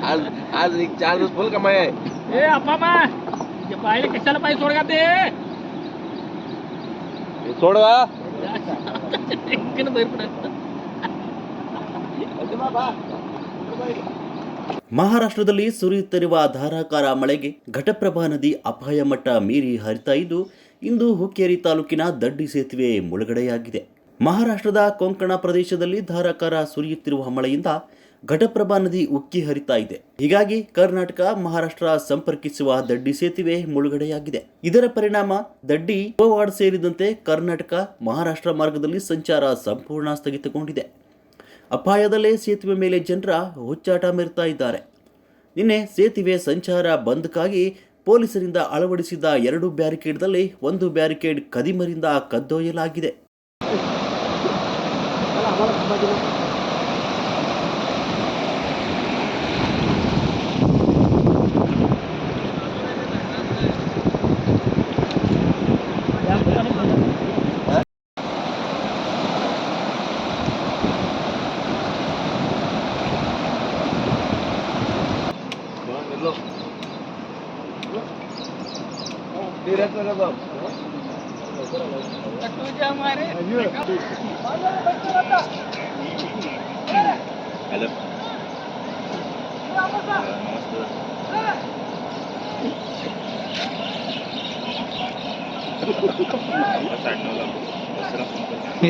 आज आज 4 दिवस फुल कमाई आहे. ए अप्पा पाहिले कशाला पाहिजे सोड का ते सोड बा. ಮಹಾರಾಷ್ಟ್ರದಲ್ಲಿ ಸುರಿಯುತ್ತಿರುವ ಧಾರಾಕಾರ ಮಳೆಗೆ ಘಟಪ್ರಭಾ ನದಿ ಅಪಾಯ ಮಟ್ಟ ಮೀರಿ ಹರಿತಾ ಇದ್ದು ಇಂದು ಹುಕ್ಕೇರಿ ತಾಲೂಕಿನ ದಡ್ಡಿ ಸೇತುವೆ ಮುಳುಗಡೆಯಾಗಿದೆ. ಮಹಾರಾಷ್ಟ್ರದ ಕೊಂಕಣ ಪ್ರದೇಶದಲ್ಲಿ ಧಾರಾಕಾರ ಸುರಿಯುತ್ತಿರುವ ಮಳೆಯಿಂದ ಘಟಪ್ರಭಾ ನದಿ ಉಕ್ಕಿ ಹರಿತಾ ಇದೆ. ಹೀಗಾಗಿ ಕರ್ನಾಟಕ ಮಹಾರಾಷ್ಟ್ರ ಸಂಪರ್ಕಿಸುವ ದಡ್ಡಿ ಸೇತುವೆ ಮುಳುಗಡೆಯಾಗಿದೆ. ಇದರ ಪರಿಣಾಮ ದಡ್ಡಿ ಗೋವಾಡ ಸೇರಿದಂತೆ ಕರ್ನಾಟಕ ಮಹಾರಾಷ್ಟ್ರ ಮಾರ್ಗದಲ್ಲಿ ಸಂಚಾರ ಸಂಪೂರ್ಣ ಸ್ಥಗಿತಗೊಂಡಿದೆ. ಅಪಾಯದಲ್ಲೇ ಸೇತುವೆ ಮೇಲೆ ಜನರ ಹುಚ್ಚಾಟ ಮೆರೆತಾ ಇದ್ದಾರೆ. ನಿನ್ನೆ ಸೇತುವೆ ಸಂಚಾರ ಬಂದ್ಗಾಗಿ ಪೊಲೀಸರಿಂದ ಅಳವಡಿಸಿದ್ದ 2 ಬ್ಯಾರಿಕೇಡ್ದಲ್ಲಿ 1 ಬ್ಯಾರಿಕೇಡ್ ಕದಿಮರಿಂದ ಕದ್ದೊಯ್ಯಲಾಗಿದೆ.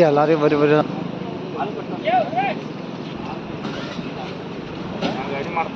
ಎಲ್ಲಾರೇ ಬರಿ ಗಾಡಿ ಮಾಡ